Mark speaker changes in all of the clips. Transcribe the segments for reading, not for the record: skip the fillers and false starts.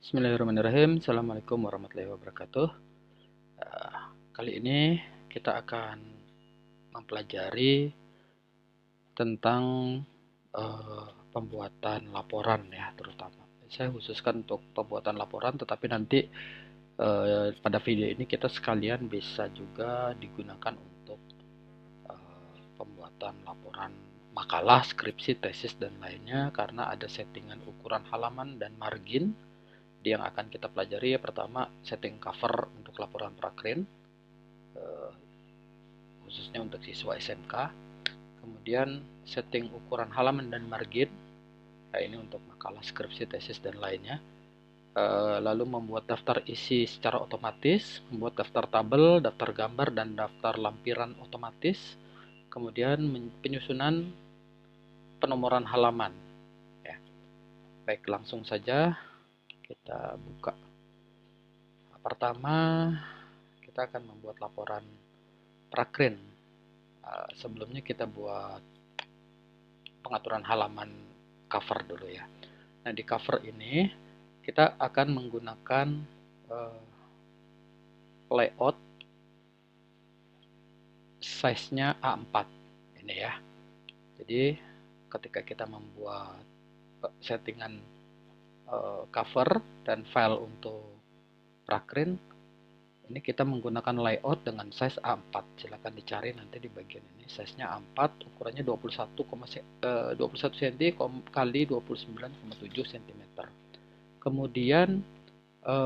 Speaker 1: Bismillahirrahmanirrahim. Assalamualaikum warahmatullahi wabarakatuh. Kali ini kita akan mempelajari tentang pembuatan laporan ya, terutama. Saya khususkan untuk pembuatan laporan, tetapi nanti pada video ini kita sekalian bisa juga digunakan untuk pembuatan laporan makalah, skripsi, tesis, dan lainnya, karena ada settingan ukuran halaman dan margin yang akan kita pelajari. Pertama, setting cover untuk laporan prakrin, khususnya untuk siswa SMK. Kemudian setting ukuran halaman dan margin, ini untuk makalah, skripsi, tesis, dan lainnya. Lalu membuat daftar isi secara otomatis, membuat daftar tabel, daftar gambar, dan daftar lampiran otomatis. Kemudian penyusunan penomoran halaman. Ya. Baik, langsung saja kita buka. Pertama, kita akan membuat laporan prakrin. Sebelumnya kita buat pengaturan halaman cover dulu ya. Nah, di cover ini kita akan menggunakan layout size-nya A4 ini ya. Jadi ketika kita membuat settingan cover dan file untuk prakrin, ini kita menggunakan layout dengan size A4. Silahkan dicari nanti di bagian ini. Size-nya A4, ukurannya 21 cm kali 29,7 cm. Kemudian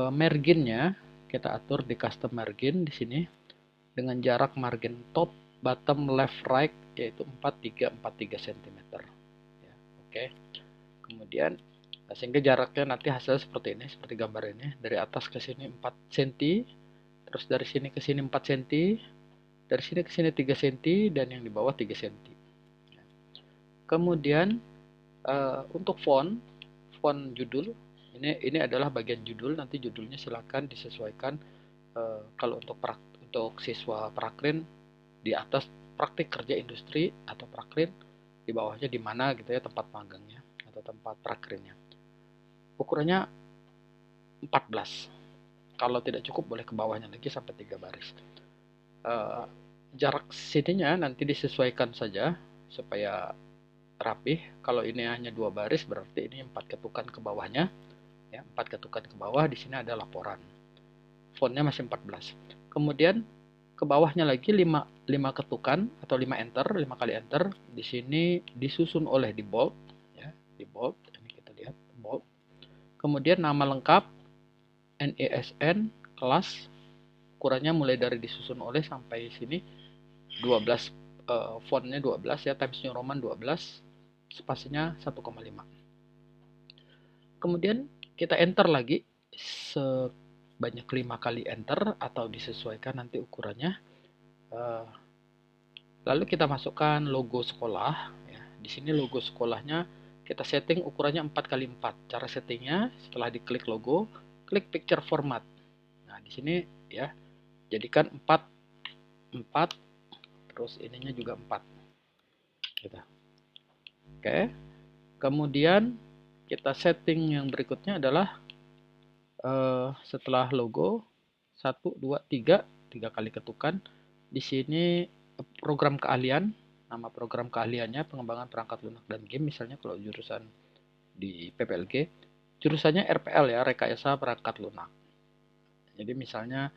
Speaker 1: marginnya kita atur di custom margin di sini dengan jarak margin top, bottom, left, right yaitu 4343 cm. Ya, oke. Kemudian sehingga jaraknya nanti hasil seperti ini, seperti gambar ini. Dari atas ke sini 4 cm, terus dari sini ke sini 4 cm, dari sini ke sini 3 cm, dan yang di bawah 3 cm. Kemudian untuk font judul, ini adalah bagian judul. Nanti judulnya silakan disesuaikan. Kalau untuk siswa prakrin, di atas praktik kerja industri atau prakrin, di bawahnya di mana gitu ya, tempat magangnya atau tempat prakrinnya. Ukurannya 14. Kalau tidak cukup boleh ke bawahnya lagi sampai 3 baris. Jarak sininya nanti disesuaikan saja supaya rapih. Kalau ini hanya 2 baris berarti ini 4 ketukan ke bawahnya ya, 4 ketukan ke bawah. Di sini ada laporan. Fontnya masih 14. Kemudian ke bawahnya lagi 5 ketukan atau 5 enter, 5 kali enter. Di sini disusun oleh di bold ya, di bold. Ini kita lihat bold. Kemudian nama lengkap, NISN, kelas, ukurannya mulai dari disusun oleh sampai sini 12, fontnya 12 ya, Times New Roman 12, spasinya 1,5. Kemudian kita enter lagi sebanyak 5 kali enter atau disesuaikan nanti ukurannya. Lalu kita masukkan logo sekolah ya. Di sini logo sekolahnya kita setting ukurannya 4x4. Cara settingnya setelah diklik logo, klik picture format. Nah, di sini ya, jadikan 4 terus ininya juga 4 gitu. Oke. Kemudian kita setting yang berikutnya adalah setelah logo 1 2 3 kali ketukan. Di sini program keahlian, nama program keahliannya pengembangan perangkat lunak dan game. Misalnya kalau jurusan di PPLG, jurusannya RPL ya, rekayasa perangkat lunak. Jadi misalnya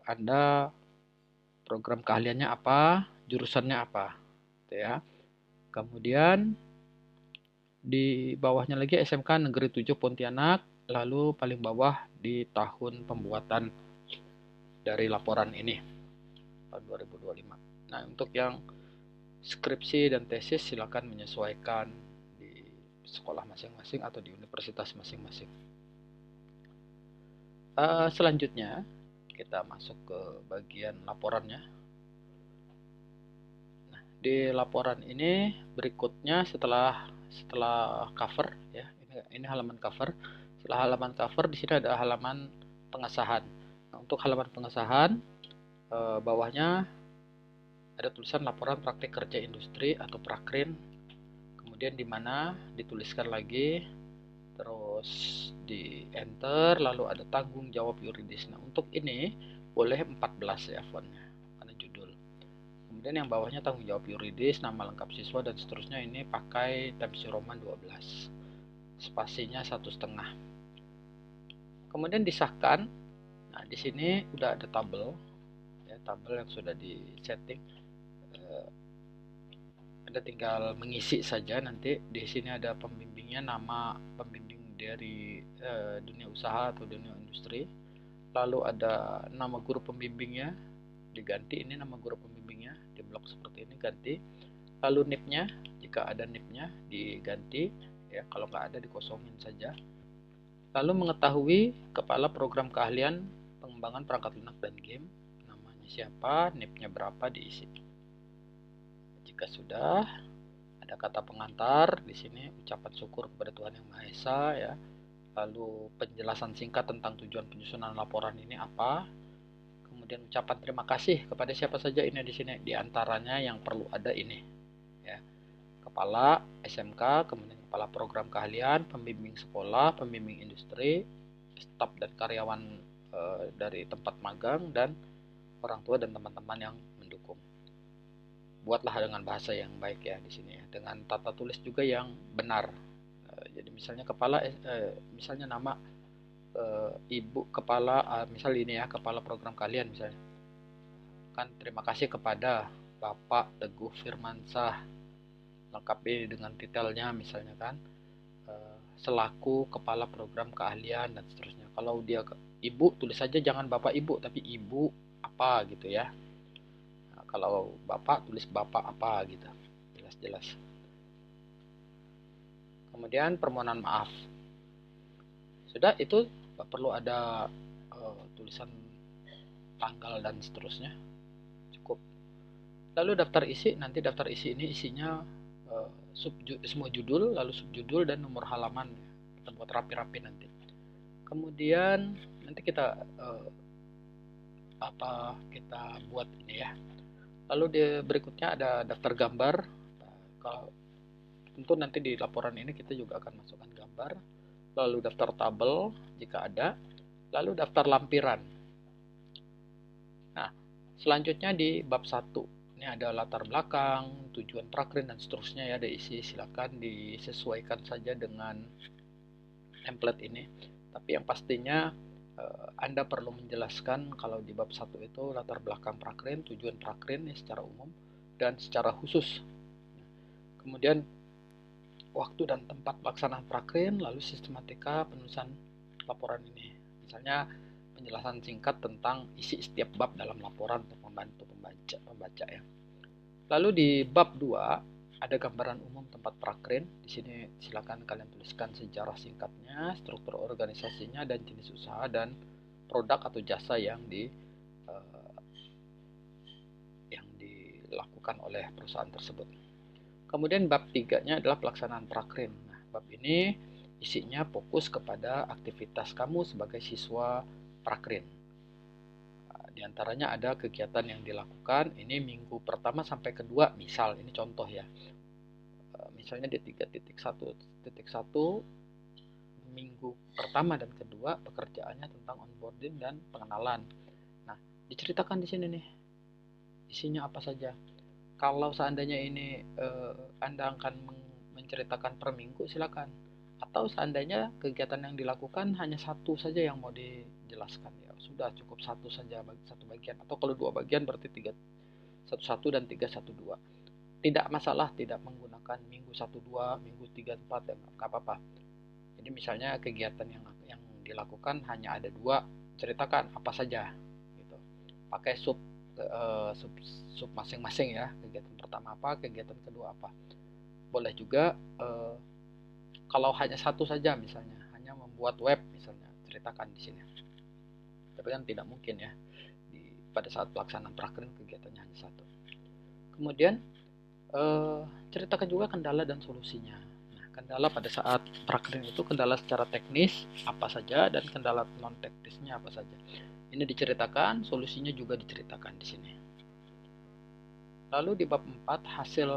Speaker 1: Anda program keahliannya apa, jurusannya apa gitu ya. Kemudian di bawahnya lagi SMK Negeri 7 Pontianak, lalu paling bawah di tahun pembuatan dari laporan ini tahun 2025. Nah, untuk yang skripsi dan tesis silakan menyesuaikan di sekolah masing-masing atau di universitas masing-masing. Selanjutnya kita masuk ke bagian laporannya. Nah, di laporan ini berikutnya setelah cover ya, ini halaman cover. Setelah halaman cover, di sini ada halaman pengesahan. Nah, untuk halaman pengesahan bawahnya ada tulisan laporan praktik kerja industri atau prakrin. Kemudian di mana dituliskan lagi, terus di enter, lalu ada tanggung jawab yuridis. Nah, untuk ini boleh 14 ya fontnya, karena judul. Kemudian yang bawahnya tanggung jawab yuridis, nama lengkap siswa dan seterusnya, ini pakai Times New Roman 12. Spasinya 1,5. Kemudian disahkan. Nah, di sini udah ada tabel ya, tabel yang sudah di setting. Anda tinggal mengisi saja. Nanti di sini ada pembimbingnya, nama pembimbing dari dunia usaha atau dunia industri. Lalu ada nama guru pembimbingnya, diganti ini nama guru pembimbingnya, di blok seperti ini ganti. Lalu NIP-nya, jika ada NIP-nya diganti ya, kalau nggak ada dikosongin saja. Lalu mengetahui kepala program keahlian pengembangan perangkat lunak dan game, namanya siapa, NIP-nya berapa, diisi. Jika sudah, ada kata pengantar di sini, ucapan syukur kepada Tuhan Yang Maha Esa ya. Lalu penjelasan singkat tentang tujuan penyusunan laporan ini apa. Kemudian ucapan terima kasih kepada siapa saja ini di sini. Di antaranya yang perlu ada ini ya. Kepala SMK, kemudian kepala program keahlian, pembimbing sekolah, pembimbing industri, staf dan karyawan dari tempat magang, dan orang tua dan teman-teman yang mendukung. Buatlah dengan bahasa yang baik ya di sini ya, dengan tata tulis juga yang benar. Jadi misalnya kepala, misalnya nama ibu kepala, misal ini ya, kepala program kalian misalnya, kan terima kasih kepada Bapak Teguh Firmansah, lengkapi dengan detailnya misalnya kan, selaku kepala program keahlian dan seterusnya. Kalau dia ibu, tulis saja jangan Bapak Ibu, tapi ibu apa gitu ya. Kalau bapak, tulis bapak apa gitu, jelas-jelas. Kemudian permohonan maaf. Sudah, itu nggak perlu ada tulisan tanggal dan seterusnya, cukup. Lalu daftar isi, nanti daftar isi ini isinya semua judul, lalu subjudul dan nomor halaman. Kita buat rapi-rapi nanti. Kemudian nanti kita kita buat ini ya. Lalu di berikutnya ada daftar gambar. Kalau tentu nanti di laporan ini kita juga akan masukkan gambar. Lalu daftar tabel jika ada. Lalu daftar lampiran. Nah, selanjutnya di bab 1. Ini ada latar belakang, tujuan prakrin dan seterusnya ya, ada isi. Silakan disesuaikan saja dengan template ini. Tapi yang pastinya Anda perlu menjelaskan kalau di bab 1 itu latar belakang prakrin, tujuan prakrin ya, secara umum dan secara khusus. Kemudian waktu dan tempat pelaksanaan prakrin, lalu sistematika penulisan laporan ini. Misalnya penjelasan singkat tentang isi setiap bab dalam laporan untuk membantu pembaca ya. Lalu di bab 2 ada gambaran umum tempat prakrin. Di sini silakan kalian tuliskan sejarah singkatnya, struktur organisasinya, dan jenis usaha dan produk atau jasa yang dilakukan oleh perusahaan tersebut. Kemudian bab 3-nya adalah pelaksanaan prakrin. Nah, bab ini isinya fokus kepada aktivitas kamu sebagai siswa prakrin. Di antaranya ada kegiatan yang dilakukan ini minggu pertama sampai kedua, misal ini contoh ya. Misalnya di 3.1.1 minggu pertama dan kedua pekerjaannya tentang onboarding dan pengenalan. Nah, diceritakan di sini nih isinya apa saja. Kalau seandainya ini Anda akan menceritakan per minggu, silakan. Atau seandainya kegiatan yang dilakukan hanya satu saja yang mau dijelaskan, ya sudah cukup satu saja, satu bagian. Atau kalau dua bagian berarti 3.1.1 dan 3.1.2. Tidak masalah tidak menggunakan minggu 1.2, minggu 3.4, ya nggak apa-apa. Jadi misalnya kegiatan yang dilakukan hanya ada 2, ceritakan apa saja gitu. Pakai sub masing-masing ya. Kegiatan pertama apa, kegiatan kedua apa. Boleh juga kalau hanya satu saja, misalnya hanya membuat web misalnya, ceritakan di sini. Tapi kan tidak mungkin ya pada saat pelaksanaan prakrin kegiatannya hanya satu. Kemudian ceritakan juga kendala dan solusinya. Nah, kendala pada saat prakrin itu kendala secara teknis apa saja dan kendala non teknisnya apa saja. Ini diceritakan, solusinya juga diceritakan di sini. Lalu di bab 4 hasil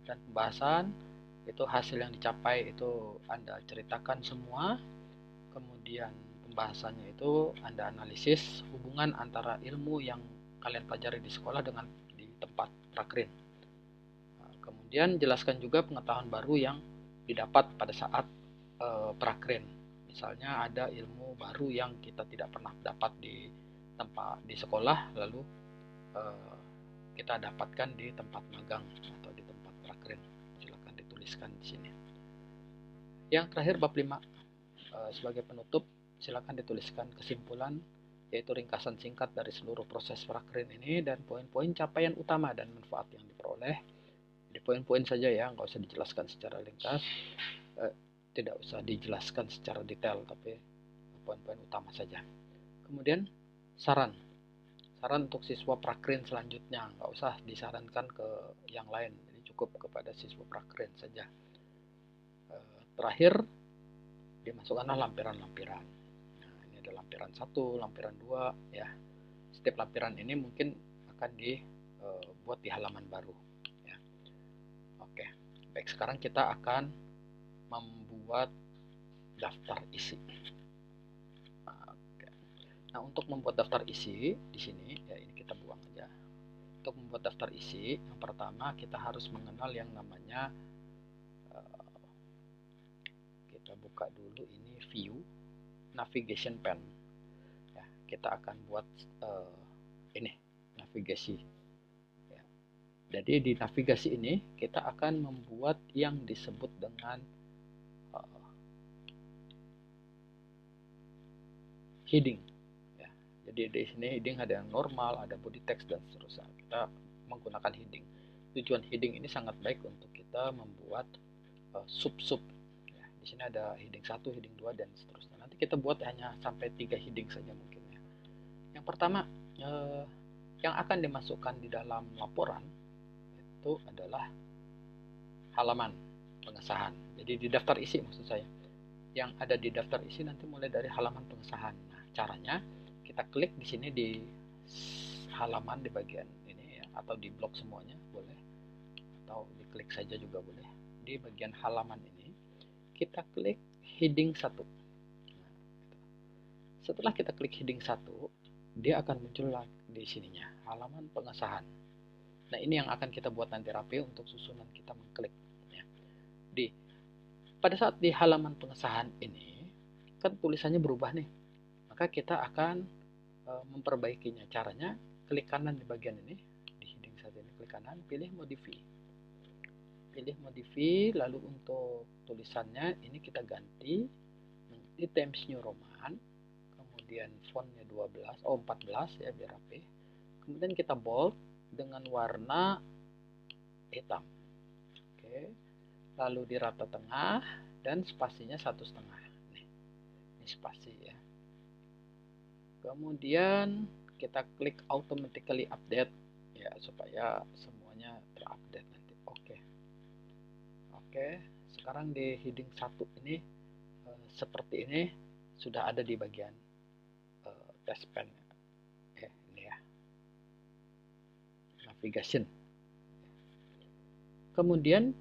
Speaker 1: dan pembahasan, itu hasil yang dicapai itu Anda ceritakan semua. Kemudian bagian pembahasannya itu Anda analisis hubungan antara ilmu yang kalian pelajari di sekolah dengan di tempat prakrin. Kemudian jelaskan juga pengetahuan baru yang didapat pada saat prakrin. Misalnya ada ilmu baru yang kita tidak pernah dapat di tempat di sekolah, lalu kita dapatkan di tempat magang atau di tempat prakrin. Silakan dituliskan di sini. Yang terakhir bab 5, sebagai penutup silakan dituliskan kesimpulan, yaitu ringkasan singkat dari seluruh proses prakrin ini dan poin-poin capaian utama dan manfaat yang diperoleh. Di poin-poin saja ya, nggak usah dijelaskan secara ringkas, tidak usah dijelaskan secara detail, tapi poin-poin utama saja. Kemudian saran untuk siswa prakrin selanjutnya, nggak usah disarankan ke yang lain, jadi cukup kepada siswa prakrin saja. Terakhir dimasukkanlah lampiran-lampiran. Nah, ini ada lampiran 1, lampiran 2 ya. Setiap lampiran ini mungkin akan dibuat di halaman baru ya. Oke, baik, sekarang kita akan membuat daftar isi. Oke. Nah, untuk membuat daftar isi di sini ya, ini kita buang aja. Untuk membuat daftar isi, yang pertama kita harus mengenal yang namanya, kita buka dulu ini view navigation pen ya. Kita akan buat ini navigasi ya. Jadi di navigasi ini kita akan membuat yang disebut dengan heading ya. Jadi di sini heading ada yang normal, ada body text dan seterusnya. Kita menggunakan heading. Tujuan heading ini sangat baik untuk kita membuat sub-sub. Di sini ada heading 1, heading 2 dan seterusnya. Nanti kita buat hanya sampai 3 heading saja mungkin ya. Yang pertama yang akan dimasukkan di dalam laporan itu adalah halaman pengesahan. Jadi di daftar isi maksud saya. Yang ada di daftar isi nanti mulai dari halaman pengesahan. Nah, caranya kita klik di sini di halaman di bagian ini ya, atau di blok semuanya boleh, atau diklik saja juga boleh. Di bagian halaman ini kita klik heading 1. Nah, setelah kita klik heading 1, dia akan muncul di sininya halaman pengesahan. Nah, ini yang akan kita buat nanti rapi untuk susunan kita mengklik ya. Pada saat di halaman pengesahan ini kan tulisannya berubah nih, maka kita akan memperbaikinya. Caranya klik kanan di bagian ini, di heading 1 ini klik kanan, pilih modify. Lalu untuk tulisannya ini kita ganti di Times New Roman, kemudian fontnya 14 ya biar rapi. Kemudian kita bold dengan warna hitam. Oke. Lalu di rata tengah dan spasinya 1,5. Ini spasi ya. Kemudian kita klik automatically update ya, supaya semuanya terupdate nanti. Oke, sekarang di heading 1 ini seperti ini sudah ada di bagian test pen ya, ini ya, navigation. Kemudian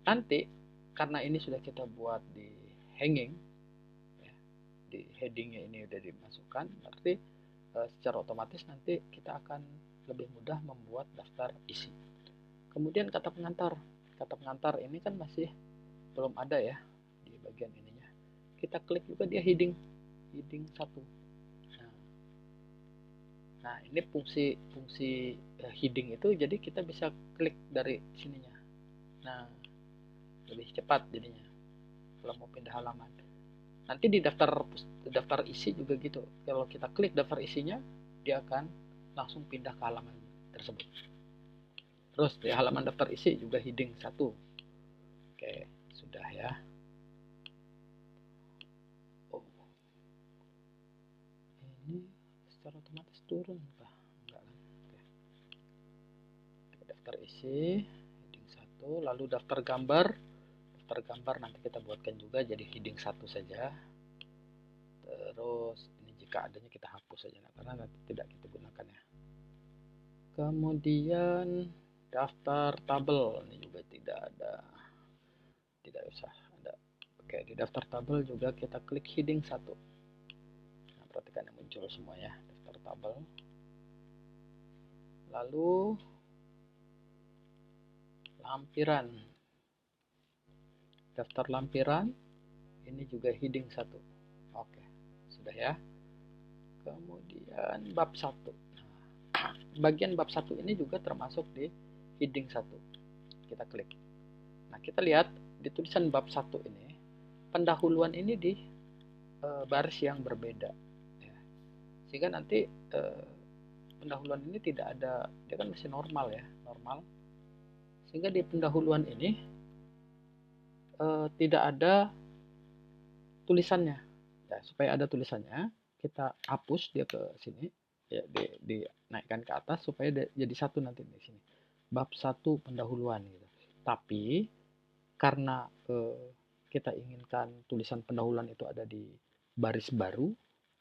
Speaker 1: nanti karena ini sudah kita buat di hanging ya, di headingnya ini udah dimasukkan, berarti secara otomatis nanti kita akan lebih mudah membuat daftar isi. Kemudian kata pengantar ini kan masih belum ada ya di bagian ininya. Kita klik juga dia heading 1. Nah, ini fungsi heading itu, jadi kita bisa klik dari sininya. Nah, lebih cepat jadinya kalau mau pindah halaman. Nanti di daftar isi juga gitu. Kalau kita klik daftar isinya, dia akan langsung pindah ke halaman tersebut. Terus di halaman daftar isi juga heading 1. Oke, sudah ya. Oh. Ini secara otomatis turun kah? Enggak kan? Oke. Daftar isi heading 1, lalu daftar gambar nanti kita buatkan juga jadi heading 1 saja. Terus ini jika adanya kita hapus saja karena nanti tidak kita gunakan ya. Kemudian daftar tabel ini juga tidak usah ada. Oke, di daftar tabel juga kita klik heading 1. Nah, perhatikan yang muncul semua ya, daftar tabel. Lalu lampiran. Daftar lampiran ini juga heading 1. Oke, sudah ya. Kemudian bab 1. Nah, bagian bab 1 ini juga termasuk di heading 1. Kita klik. Nah, kita lihat di tulisan bab 1 ini, pendahuluan ini di baris yang berbeda. Ya. Sehingga nanti pendahuluan ini tidak ada, dia kan masih normal ya, normal. Sehingga di pendahuluan ini tidak ada tulisannya. Ya, supaya ada tulisannya, kita hapus dia ke sini, ya, dinaikkan ke atas supaya jadi satu nanti di sini. Bab 1 pendahuluan gitu. Tapi karena kita inginkan tulisan pendahuluan itu ada di baris baru,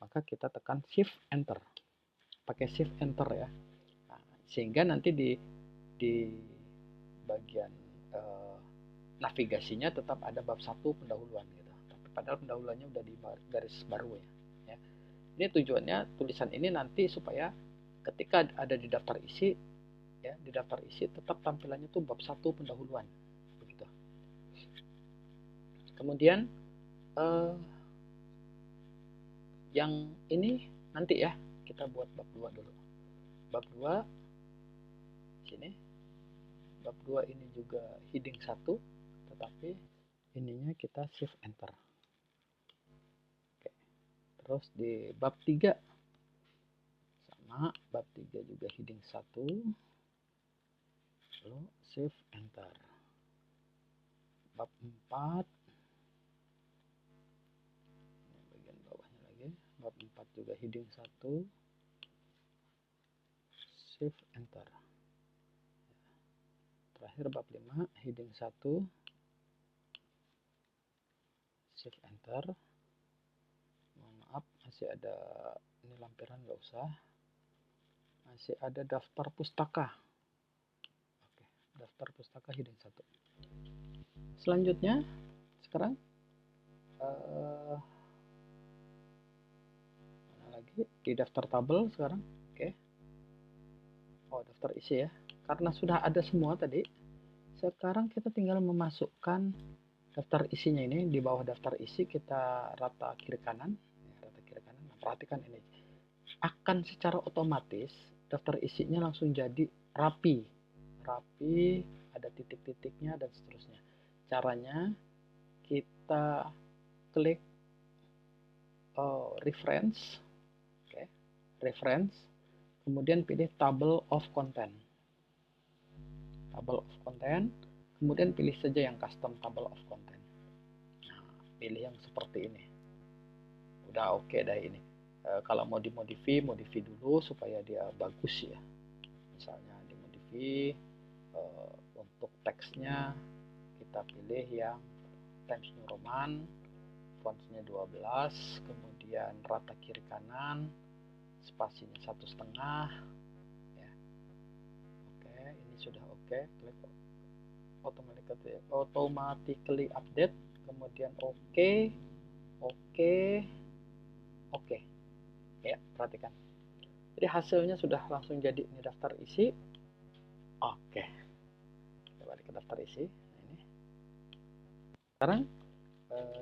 Speaker 1: maka kita tekan shift enter. Pakai shift enter ya. Nah, sehingga nanti di bagian navigasinya tetap ada bab 1 pendahuluan gitu. Tapi padahal pendahuluannya udah di garis baru ya. Ini tujuannya tulisan ini nanti supaya ketika ada di daftar isi ya, di daftar isi tetap tampilannya tuh bab 1 pendahuluan begitu. Kemudian yang ini nanti ya, kita buat bab 2 dulu. Bab 2 sini. Bab 2 ini juga heading 1, tetapi ininya kita shift enter. Oke. Terus di bab 3 sama, bab 3 juga heading 1, lalu shift enter. Bab 4 ini bagian bawahnya lagi, bab 4 juga heading 1, shift enter. Terakhir bab 5 heading 1, shift enter. Mohon maaf, masih ada ini lampiran, nggak usah. Masih ada daftar pustaka. Oke, daftar pustaka heading 1. Selanjutnya sekarang mana lagi di daftar tabel sekarang. Oke. Oh, daftar isi ya. Karena sudah ada semua tadi, sekarang kita tinggal memasukkan daftar isinya ini. Di bawah daftar isi kita rata kiri kanan ya, rata kiri kanan. Nah, perhatikan ini, akan secara otomatis daftar isinya langsung jadi rapi, ada titik-titiknya dan seterusnya. Caranya kita klik reference, okay. Reference, kemudian pilih table of content, kemudian pilih saja yang custom table of content. Nah, pilih yang seperti ini, udah oke dah ini. Kalau mau dimodify dulu supaya dia bagus ya. Misalnya dimodify untuk teksnya kita pilih yang Times New Roman, fontsnya 12, kemudian rata kiri kanan, spasinya 1,5 ya. Oke, ini sudah oke. Klik automatically update, kemudian oke ya. Perhatikan, jadi hasilnya sudah langsung jadi. Ini daftar isi. Oke, kita balik ke daftar isi. Nah, ini sekarang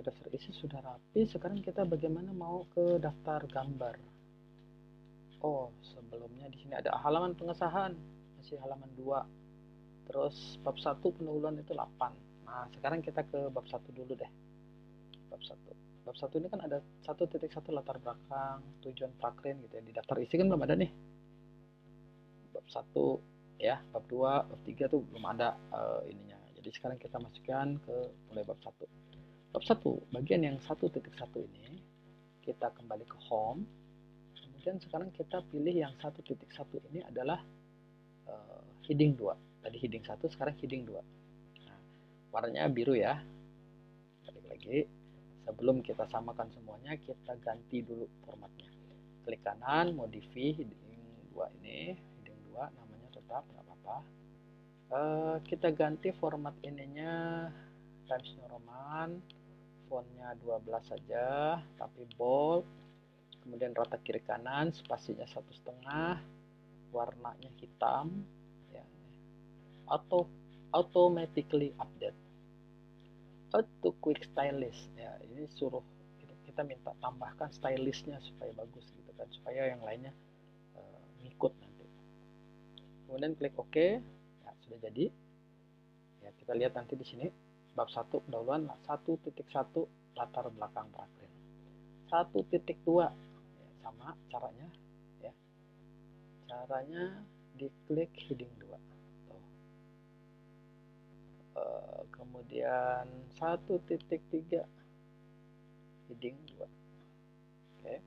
Speaker 1: daftar isi sudah rapi. Sekarang kita bagaimana mau ke daftar gambar. Oh, sebelumnya di sini ada halaman pengesahan, masih halaman 2. Terus bab 1 pendahuluan itu 8. Nah, sekarang kita ke bab 1 dulu deh. Bab 1. Bab 1 ini kan ada 1.1 latar belakang, tujuan prakrin gitu ya. Di daftar isi kan belum ada nih. Bab 1 ya, bab 2, bab 3 tuh belum ada ininya. Jadi sekarang kita masukkan ke mulai bab 1. Bab 1, bagian yang 1.1 ini kita kembali ke home. Kemudian sekarang kita pilih yang 1.1 ini adalah heading 2. Tadi heading 1, sekarang heading 2. Nah, warnanya biru ya. Balik lagi. Sebelum kita samakan semuanya, kita ganti dulu formatnya. Klik kanan, modify heading 2 ini. Heading 2 namanya tetap, nggak apa-apa. Kita ganti format ininya Times New Roman. fontnya 12 saja, tapi bold. Kemudian rata kiri kanan, spasinya 1,5, warnanya hitam, ya. Automatically update, auto quick stylist, ya. Ini suruh kita minta tambahkan stylistnya supaya bagus gitu kan, supaya yang lainnya ngikut nanti. Kemudian klik OK, ya, sudah jadi. Ya, kita lihat nanti di sini bab 1 pendahuluan 1.1 latar belakang praprint. 1.2 ya, sama caranya ya. Caranya diklik heading 2. Tuh. Kemudian 1.3 heading 2. Oke.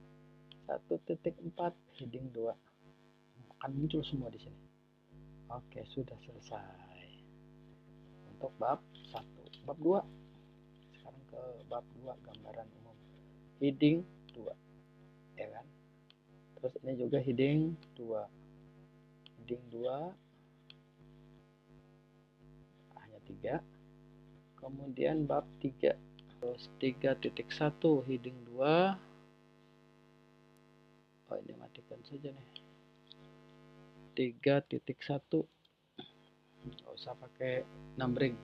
Speaker 1: 1.4 heading 2. Akan muncul semua di sini. Oke, sudah selesai. Untuk bab 1. Bab 2. Sekarang ke bab 2, gambaran umum. Heading 2. Ya kan? Terus ini juga heading 2. Heading 2 hanya 3. Kemudian bab 3. Terus 3.1 heading 2. Oh, ini matikan saja nih. 3.1. Nggak usah pakai numbering.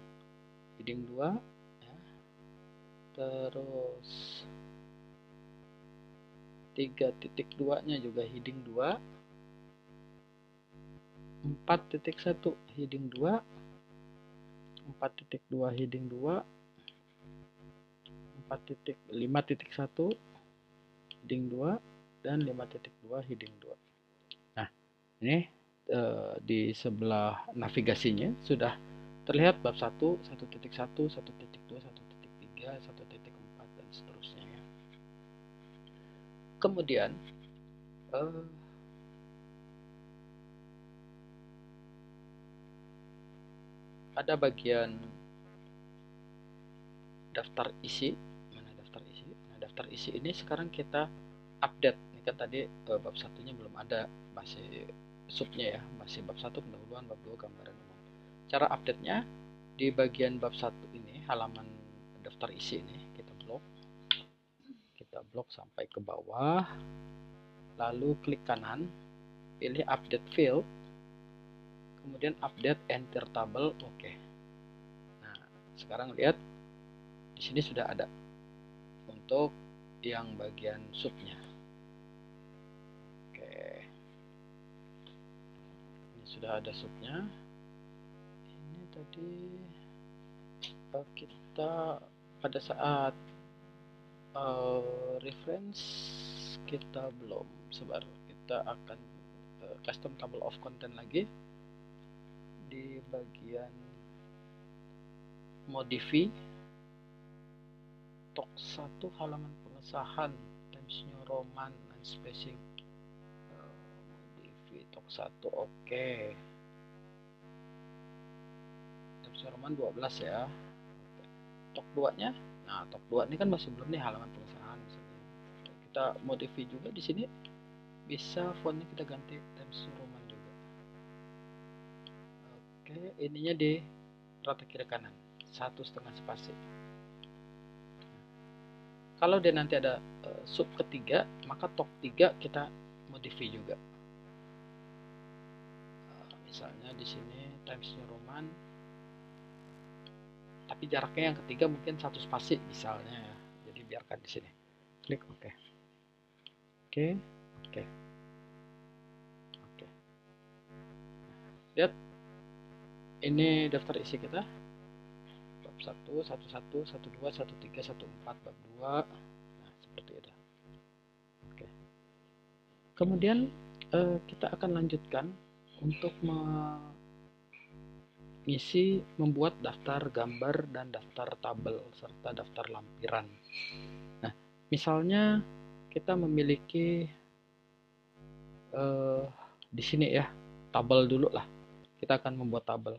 Speaker 1: Heading 2 ya. Terus 3.2 nya juga heading 2. 4.1 heading 2. 4.2 heading 2. 5.1 heading 2 dan 5.2 heading 2. Nah, ini di sebelah navigasinya sudah terlihat bab 1, 1.1, 1.2, 1.3, 1.4 dan seterusnya ya. Kemudian ada bagian daftar isi. Mana daftar isi? Nah, daftar isi ini sekarang kita update. Ini kan tadi bab 1-nya belum ada, masih subnya ya, masih bab 1 pendahuluan, bab 2 gambaran umum. Cara update-nya di bagian bab 1 ini, halaman daftar isi ini kita blok sampai ke bawah, lalu klik kanan, pilih update field, kemudian update enter table. Oke. Nah, sekarang lihat di sini sudah ada untuk yang bagian subnya. Oke, ini sudah ada subnya. Ini tadi kita pada saat reference kita belum, sebar kita akan custom table of content lagi di bagian modify tok 1 halaman pengesahan Times New Roman and spacing. Modify tok 1. Oke. Times New Roman 12 ya. Tok 2 nya, nah tok 2 ini kan masih belum nih halaman pengesahan. Kita modify juga di sini, bisa fontnya kita ganti Times New Roman juga. Oke, ininya di rata kiri kanan 1,5 spasi. Kalau dia nanti ada sub ketiga, maka tok 3 kita modify juga. Misalnya di sini Times New Roman, tapi jaraknya yang ketiga mungkin 1 spasi misalnya ya. Jadi biarkan di sini. Klik OK. Oke. Lihat, ini daftar isi kita. Bab 1, 11, 12, 13, 14, bab 2. Nah, seperti itu. Oke. Kemudian kita akan lanjutkan untuk mengisi, membuat daftar gambar dan daftar tabel serta daftar lampiran. Nah, misalnya kita memiliki di sini ya, tabel dulu lah. Kita akan membuat tabel.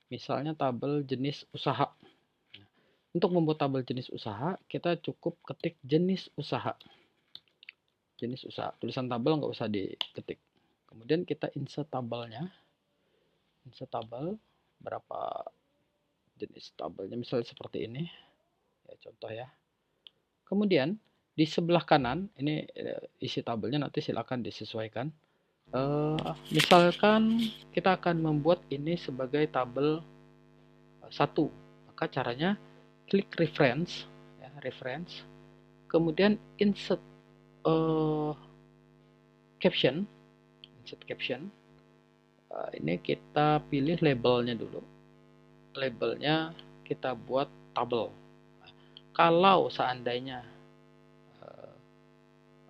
Speaker 1: Misalnya tabel jenis usaha. Untuk membuat tabel jenis usaha, kita cukup ketik jenis usaha. Jenis usaha. Tulisan tabel nggak usah diketik. Kemudian kita insert tabelnya. Insert tabel, berapa jenis tabelnya, misalnya seperti ini. Ya, contoh ya. Kemudian di sebelah kanan ini isi tabelnya nanti silakan disesuaikan. Misalkan kita akan membuat ini sebagai tabel 1, maka caranya klik reference, ya, reference, kemudian insert caption, ini kita pilih labelnya dulu, labelnya kita buat tabel. Kalau seandainya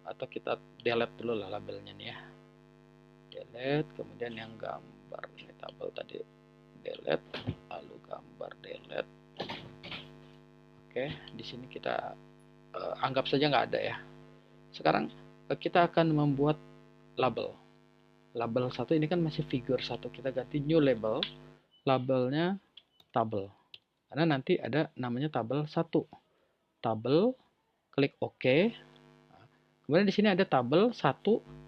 Speaker 1: atau kita delete dulu lah labelnya nih ya, delete, kemudian yang gambar ini tabel tadi delete, lalu gambar delete. Oke, di sini kita anggap saja nggak ada ya. Sekarang kita akan membuat label 1. Ini kan masih figure 1, kita ganti new label, labelnya tabel, karena nanti ada namanya tabel 1. Tabel, klik OK. Kemudian di sini ada tabel 1,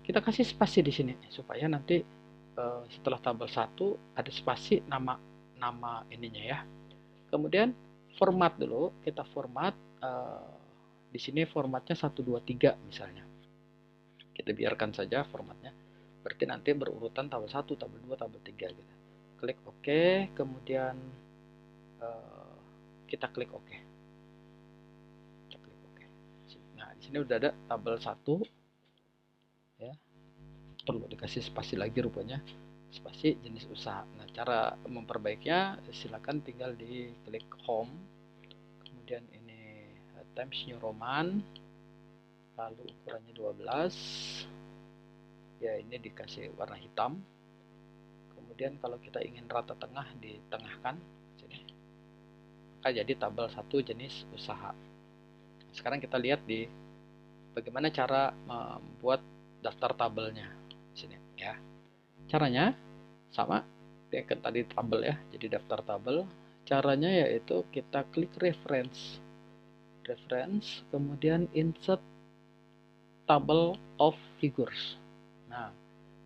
Speaker 1: kita kasih spasi di sini supaya nanti setelah tabel 1 ada spasi nama ininya ya. Kemudian format dulu, kita format di sini formatnya 1 2 3 misalnya. Kita biarkan saja formatnya. Berarti nanti berurutan tabel 1, tabel 2, tabel 3 gitu. Klik OK, kemudian kita klik OK. Nah, di sini udah ada tabel 1 ya. Perlu dikasih spasi lagi rupanya. Spasi jenis usaha. Nah, cara memperbaikinya silakan tinggal di klik home. Kemudian ini Times New Roman. Lalu ukurannya 12. Ya, ini dikasih warna hitam. Kemudian kalau kita ingin rata tengah, ditengahkan sini. Maka jadi tabel 1 jenis usaha. Sekarang kita lihat di bagaimana cara membuat daftar tabelnya di sini ya. Caranya sama kayak tadi tabel ya. Jadi daftar tabel. Caranya yaitu kita klik reference, kemudian insert table of figures. Nah,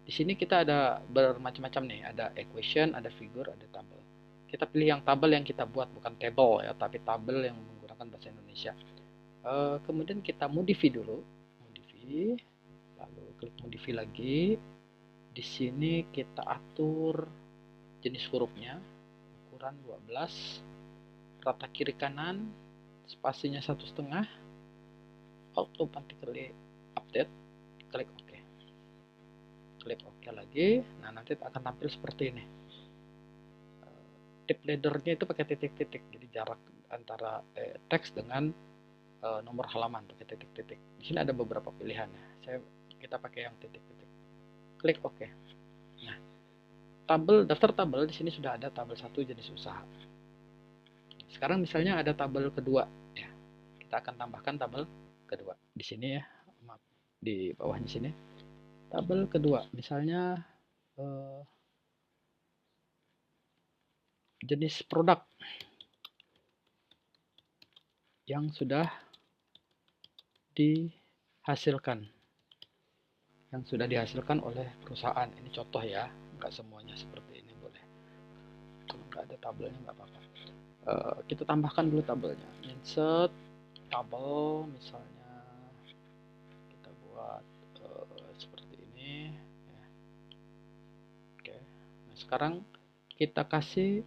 Speaker 1: di sini kita ada bermacam-macam nih, ada equation, ada figure, ada tabel. Kita pilih yang tabel yang kita buat, bukan table ya, tapi tabel yang menggunakan bahasa Indonesia. Kemudian kita modify dulu, lalu klik modify lagi. Di sini kita atur jenis hurufnya, ukuran 12, rata kiri kanan, spasinya 1,5, automatically update, klik OK. Klik OK lagi. Nah, nanti akan tampil seperti ini. Tip leadernya itu pakai titik-titik, jadi jarak antara teks dengan nomor halaman pakai titik-titik. Di sini ada beberapa pilihan ya. Kita pakai yang titik-titik. Klik OK. Nah, daftar tabel di sini sudah ada tabel 1 jenis usaha. Sekarang misalnya ada tabel kedua ya. Kita akan tambahkan tabel kedua di sini ya. Maaf, di bawahnya sini. Tabel kedua misalnya jenis produk yang sudah dihasilkan oleh perusahaan. Ini contoh ya, nggak semuanya seperti ini boleh. Kalau nggak ada tabelnya nggak apa-apa. Kita tambahkan dulu tabelnya. Insert tabel, misalnya kita buat seperti ini. Ya. Oke. Nah, sekarang kita kasih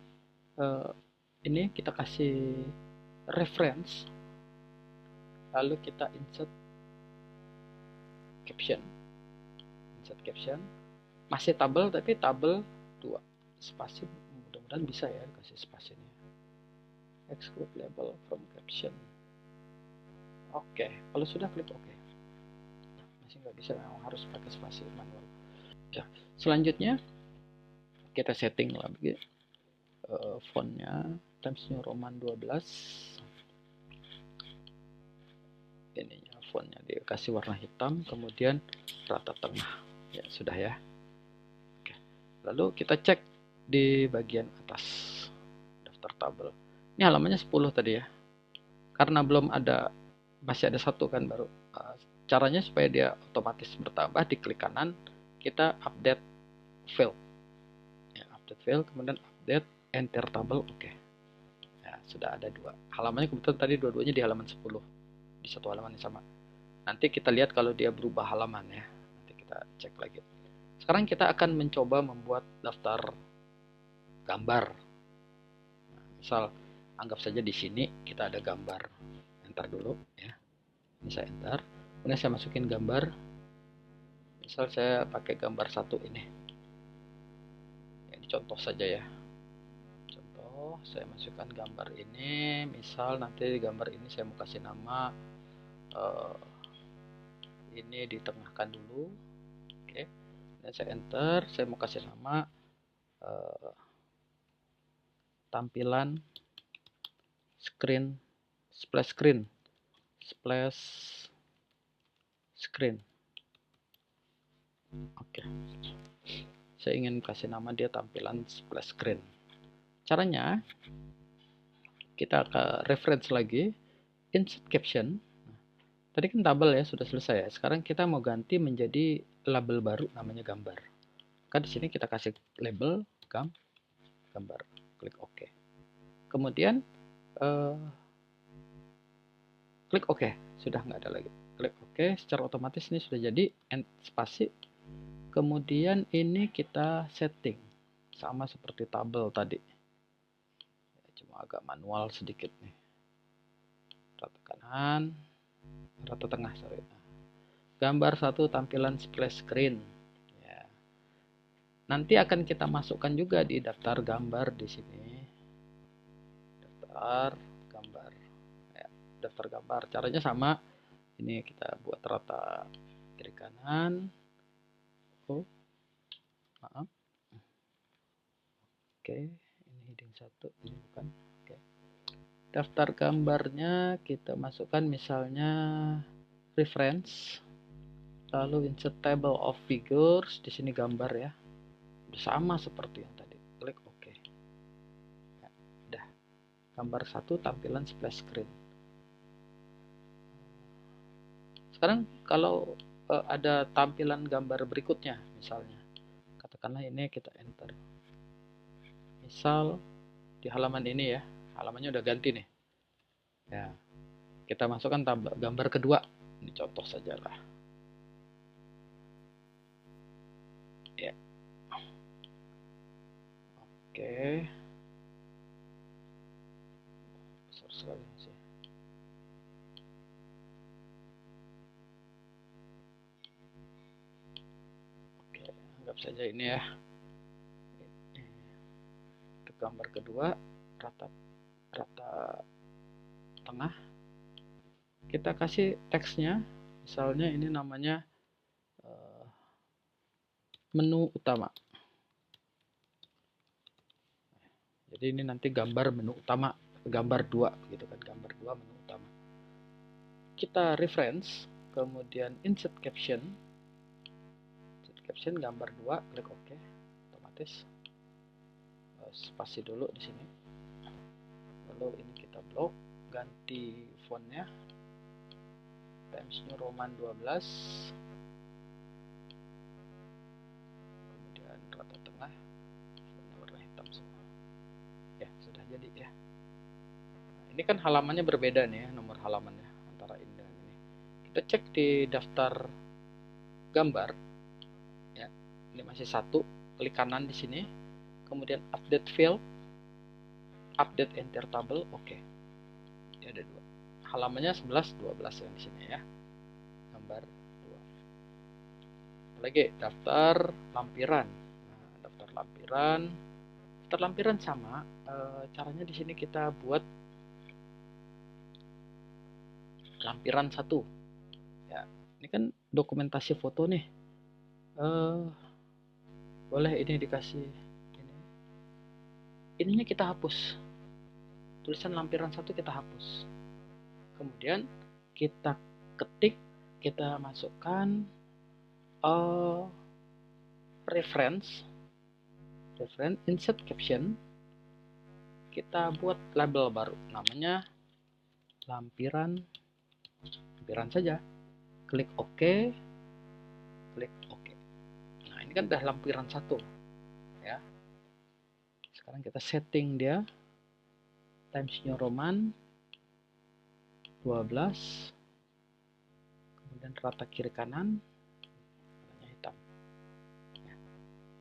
Speaker 1: kita kasih reference, lalu kita insert caption, masih tabel tapi tabel 2, spasi, mudah-mudahan bisa ya kasih spasinya. Exclude label from caption. Oke, kalau sudah klik OK. Masih nggak bisa, memang harus pakai spasi manual ya. Selanjutnya kita setting lagi fontnya Times New Roman 12. Ininya fontnya dikasih warna hitam, kemudian rata tengah ya, sudah ya. Oke. Lalu kita cek di bagian atas daftar tabel. Ini halamannya 10 tadi ya, karena belum ada, masih ada 1 kan baru. Caranya supaya dia otomatis bertambah, diklik kanan, kita update field ya, kemudian update enter table. Oke. Ya, sudah ada 2 halamannya. Kebetulan tadi dua-duanya di halaman 10, di satu halaman yang sama. Nanti kita lihat kalau dia berubah halaman ya, nanti kita cek lagi. Sekarang kita akan mencoba membuat daftar gambar. Nah, misal anggap saja di sini kita ada gambar. Enter dulu ya. Ini saya enter. Kemudian saya masukin gambar. Misal saya pakai gambar 1 ini. Ini contoh saja ya. Contoh, saya masukkan gambar ini. Misal nanti gambar ini saya mau kasih nama ini ditengahkan dulu. Oke. Dan saya enter. Saya mau kasih nama tampilan screen, splash screen, splash screen. Oke. Saya ingin kasih nama dia tampilan splash screen. Caranya kita ke reference lagi, insert caption. Tadi kan tabel ya, sudah selesai ya. Sekarang kita mau ganti menjadi label baru namanya gambar. Maka di sini kita kasih label gambar. Klik OK. Kemudian klik OK. Sudah nggak ada lagi. Klik OK. Secara otomatis ini sudah jadi, spasi. Kemudian ini kita setting sama seperti tabel tadi. Cuma agak manual sedikit nih. Rata kanan, rata tengah, sorry. Gambar 1 tampilan splash screen. Ya. Nanti akan kita masukkan juga di daftar gambar di sini. Daftar gambar. Ya, daftar gambar. Caranya sama. Ini kita buat rata kiri kanan. Oh, maaf. Oke, ini heading 1, ini bukan. Oke. Daftar gambarnya kita masukkan misalnya reference, lalu insert table of figures, di sini gambar ya. Sama seperti yang tadi. Klik OK. Ya, udah. Gambar 1 tampilan splash screen. Sekarang kalau ada tampilan gambar berikutnya, misalnya katakanlah ini kita enter. Misal di halaman ini ya, halamannya udah ganti nih. Ya, kita masukkan gambar kedua. Ini contoh saja lah. Ya. Oke. Besar sekali sih. Oke, anggap saja ini ya. Untuk gambar kedua, rata tengah. Kita kasih teksnya, misalnya ini namanya menu utama. Jadi ini nanti gambar menu utama, gambar 2 gitu kan, gambar 2 menu utama. Kita reference, kemudian insert caption. Insert caption gambar 2, klik OK. Otomatis spasi dulu di sini. Lalu ini kita blok, ganti fontnya. Times New Roman 12. Kemudian rata tengah, warna hitam semua. Ya, sudah jadi ya. Nah, ini kan halamannya berbeda nih ya, nomor halamannya antara ini dan ini. Kita cek di daftar gambar. Ya, ini masih 1. Klik kanan di sini. Kemudian update field, update entire table, oke. Ini ada 2. Halamannya 11, 12 yang di sini ya. Gambar 2. Lagi daftar lampiran. Nah, daftar lampiran sama. Caranya di sini kita buat lampiran 1. Ya, ini kan dokumentasi foto nih. Boleh ini dikasih ini. Ininya kita hapus. Tulisan lampiran 1 kita hapus. Kemudian kita ketik, kita masukkan reference, insert caption. Kita buat label baru, namanya lampiran saja. Klik OK, klik OK. Nah, ini kan udah lampiran 1 ya. Sekarang kita setting dia Times New Roman 12, kemudian rata kiri kanan warnanya hitam.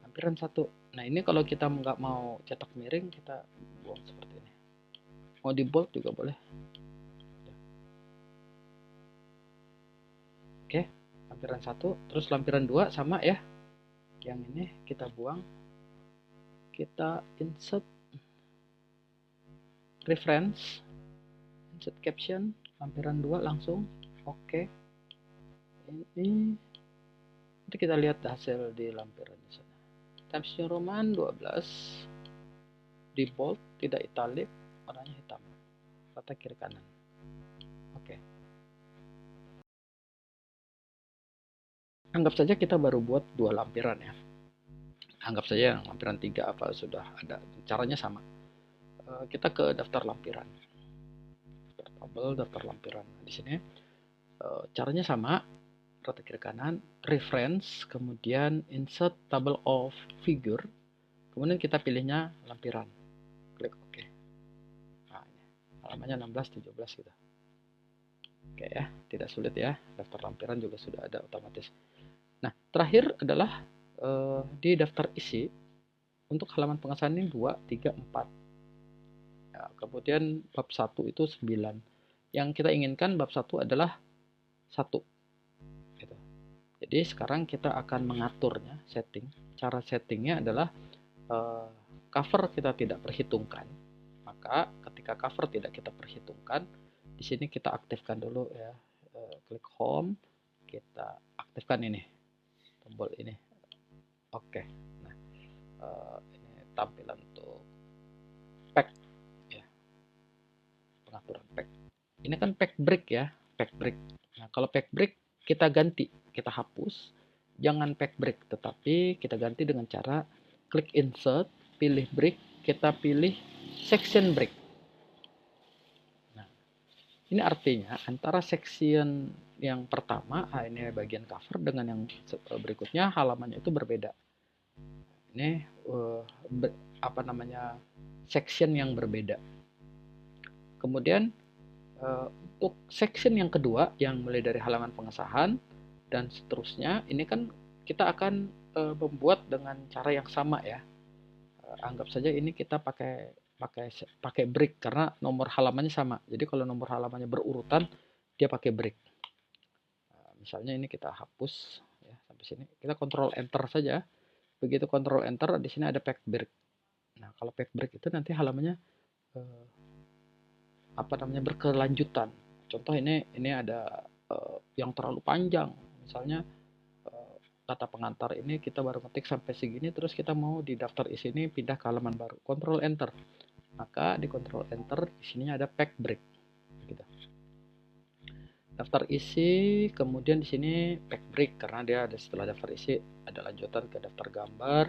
Speaker 1: Lampiran 1. Nah, ini kalau kita nggak mau cetak miring, kita buang seperti ini. Mau di bold juga boleh. Oke, lampiran 1. Terus lampiran 2 sama ya. Yang ini kita buang. Kita insert reference, insert caption, lampiran 2 langsung. Oke. Ini nanti kita lihat hasil di lampiran di sana. Times New Roman 12, di bold, tidak italic, warnanya hitam, rata kiri kanan. Oke. Anggap saja kita baru buat 2 lampiran ya. Anggap saja yang lampiran 3 apa sudah ada. Caranya sama. Kita ke daftar lampiran. Daftar tabel, daftar lampiran. Di sini caranya sama. Rata kiri kanan, reference, kemudian insert table of figure, kemudian kita pilihnya lampiran, klik OK. Nah, ini halamannya 16, 17 gitu. Oke ya, tidak sulit ya, daftar lampiran juga sudah ada otomatis. Nah, terakhir adalah di daftar isi, untuk halaman pengesahan ini 2, 3, 4. Ya, kemudian bab 1 itu 9. Yang kita inginkan bab 1 adalah 1. Jadi sekarang kita akan mengaturnya, setting. Cara settingnya adalah cover kita tidak perhitungkan. Maka ketika cover tidak kita perhitungkan, di sini kita aktifkan dulu ya. Klik home, kita aktifkan ini tombol ini. Oke. Nah, ini tampilan untuk pack ya. Pengaturan pack. Ini kan pack break ya, pack break. Nah, kalau pack break kita ganti, kita hapus, jangan pack break, tetapi kita ganti dengan cara klik insert, pilih break, kita pilih section break. Nah, ini artinya antara section yang pertama, ini bagian cover, dengan yang berikutnya halamannya itu berbeda. Ini apa namanya, section yang berbeda. Kemudian untuk section yang kedua yang mulai dari halaman pengesahan dan seterusnya, ini kan kita akan membuat dengan cara yang sama ya. Anggap saja ini kita pakai break karena nomor halamannya sama. Jadi kalau nomor halamannya berurutan, dia pakai break. Misalnya ini kita hapus ya sampai sini. Kita kontrol enter saja. Begitu kontrol enter, di sini ada pack break. Nah, kalau pack break itu nanti halamannya apa namanya, berkelanjutan. Contoh ini ada yang terlalu panjang, misalnya kata pengantar ini kita baru ketik sampai segini, terus kita mau di daftar isi ini pindah ke halaman baru, kontrol enter, maka di kontrol enter di sini ada pack break gitu. Daftar isi, kemudian di sini pack break karena dia ada setelah daftar isi ada lanjutan ke daftar gambar,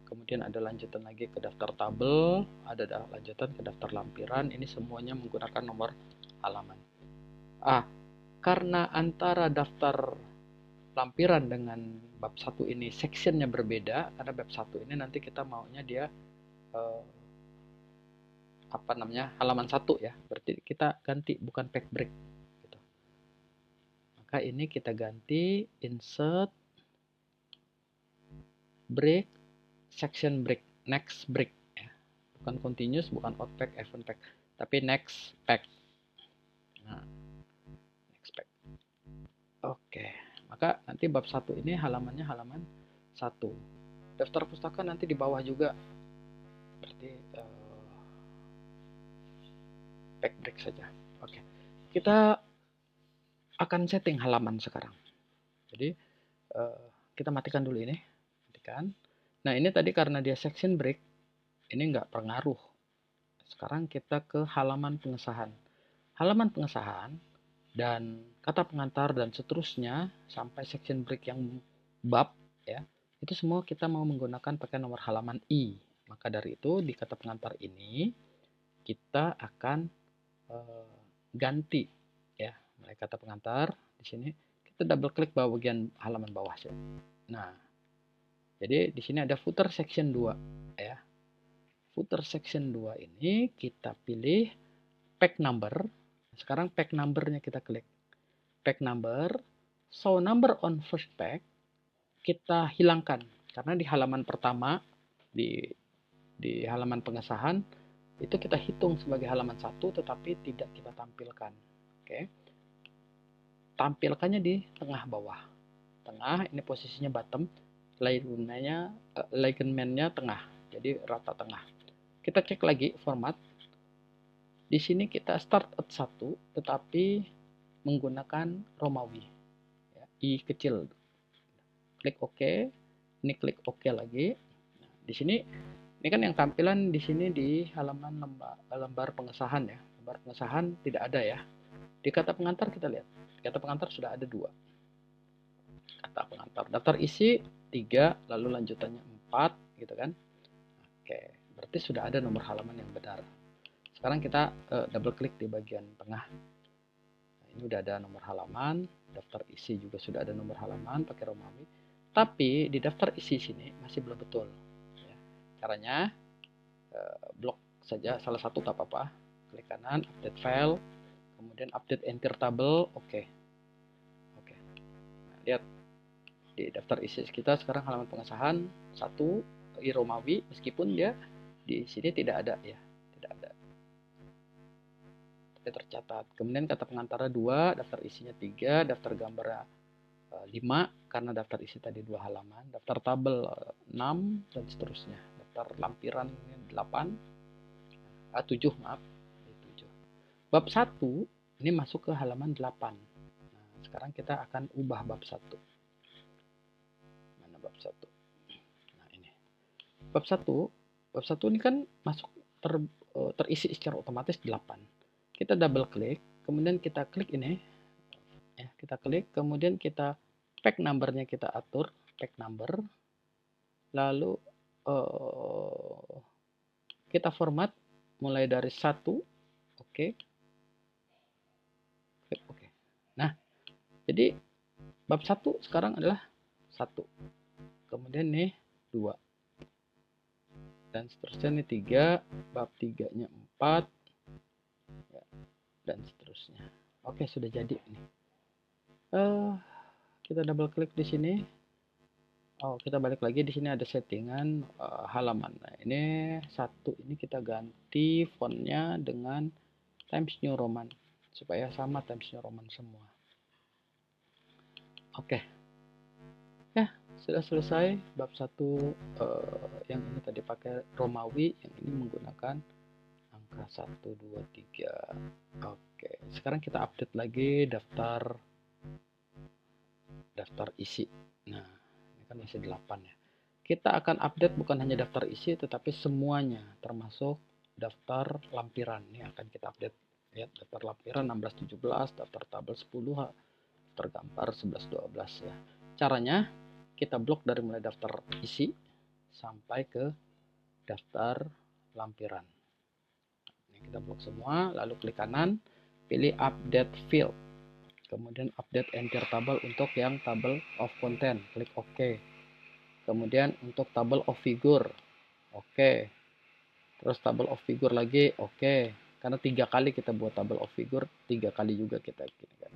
Speaker 1: kemudian ada lanjutan lagi ke daftar tabel, ada lanjutan ke daftar lampiran. Ini semuanya menggunakan nomor halaman. Karena antara daftar lampiran dengan bab 1 ini sectionnya berbeda, karena bab 1 ini nanti kita maunya dia apa namanya, halaman 1 ya, berarti kita ganti bukan pack break gitu. Maka ini kita ganti insert break, section break, next break ya. Bukan continuous, bukan out pack, event pack, tapi next pack. Nah, next pack. Oke, maka nanti bab 1 ini halamannya halaman 1. Daftar pustaka nanti di bawah juga, berarti pack break saja. Oke, kita akan setting halaman sekarang. Jadi kita matikan dulu ini, matikan. Nah, ini tadi karena dia section break, ini nggak pengaruh. Sekarang kita ke halaman pengesahan. Halaman pengesahan dan kata pengantar dan seterusnya sampai section break yang bab ya, itu semua kita mau menggunakan pakai nomor halaman I. Maka dari itu di kata pengantar ini kita akan ganti ya, mulai kata pengantar di sini kita double klik bagian halaman bawah sih. Nah, jadi di sini ada footer section 2 ya. footer section 2 ini kita pilih pack number. Sekarang pack numbernya kita klik. Pack number, show number on first pack, kita hilangkan. Karena di halaman pertama, di halaman pengesahan, itu kita hitung sebagai halaman 1, tetapi tidak kita tampilkan. Oke. Tampilkannya di tengah bawah. Tengah, ini posisinya bottom, alignment-nya tengah, jadi rata tengah. Kita cek lagi format. Di sini kita start at 1, tetapi menggunakan Romawi. Ya, I kecil. Klik OK. Ini klik OK lagi. Nah, di sini, ini kan yang tampilan di sini di halaman lembar pengesahan ya. Lembar pengesahan tidak ada ya. Di kata pengantar kita lihat. Kata pengantar sudah ada 2. Kata pengantar. Daftar isi 3, lalu lanjutannya 4, gitu kan. Oke, berarti sudah ada nomor halaman yang benar. Sekarang kita double klik di bagian tengah. Nah, ini udah ada nomor halaman. Daftar isi juga sudah ada nomor halaman pakai Romawi. Tapi di daftar isi sini masih belum betul. Ya. Caranya blok saja salah satu tak apa-apa. Klik kanan, update file, kemudian update enter table. Oke. Nah, lihat di daftar isi kita sekarang halaman pengesahan 1 I Romawi, meskipun dia di sini tidak ada ya. Tercatat. Kemudian kata pengantarnya 2, daftar isinya 3, daftar gambarnya 5 karena daftar isi tadi 2 halaman, daftar tabel 6 dan seterusnya. Daftar lampiran 8, 7 maaf, 7. Bab 1 ini masuk ke halaman 8. Nah, sekarang kita akan ubah bab 1. Mana bab 1? Nah, ini. Bab 1 ini kan masuk terisi secara otomatis 8. Kita double klik, kemudian kita klik ini, ya, kita klik, kemudian kita pack numbernya kita atur, pack number, lalu kita format mulai dari 1, oke, klik oke. Nah, jadi bab 1 sekarang adalah 1, kemudian nih 2, dan seterusnya nih 3, bab 3-nya 4, dan seterusnya. Oke, sudah jadi nih. Kita double klik di sini. Kita balik lagi, di sini ada settingan halaman. Nah, ini 1 ini kita ganti fontnya dengan Times New Roman supaya sama Times New Roman semua. Oke. Ya, sudah selesai bab 1 yang ini tadi pakai Romawi, yang ini menggunakan angka 1 2 3. Oke, sekarang kita update lagi daftar isi. Nah, ini kan masih 8 ya. Kita akan update bukan hanya daftar isi tetapi semuanya, termasuk daftar lampiran. Ini akan kita update. Lihat daftar lampiran 16 17, daftar tabel 10, daftar gambar 11 12 ya. Caranya kita blok dari mulai daftar isi sampai ke daftar lampiran. Kita blok semua, lalu klik kanan, pilih update field, kemudian update enter table untuk yang table of content, klik OK. Kemudian untuk table of figure, OK. Terus table of figure lagi, OK. Karena 3 kali kita buat table of figure, 3 kali juga kita kan.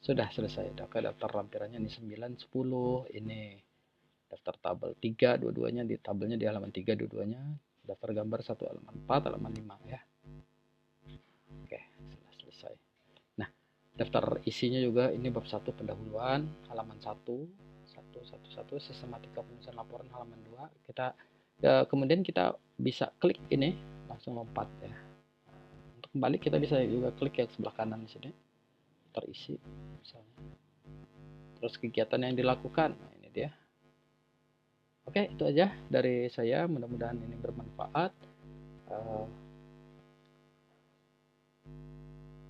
Speaker 1: Sudah selesai. Daftar lampirannya ini 9 10, ini daftar tabel 3 dua-duanya, di tabelnya di halaman 3 dua-duanya, daftar gambar 1 halaman 4 halaman 5 ya. Oke, sudah selesai. Nah, daftar isinya juga ini bab 1 pendahuluan, halaman 1 sistematika penulisan laporan halaman 2. Kemudian kita bisa klik ini langsung lompat ya. Untuk kembali kita bisa juga klik yang sebelah kanan di sini, terisi misalnya. Terus kegiatan yang dilakukan, nah ini dia. Oke, itu aja dari saya, mudah-mudahan ini bermanfaat.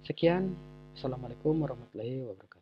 Speaker 1: Sekian, assalamualaikum warahmatullahi wabarakatuh.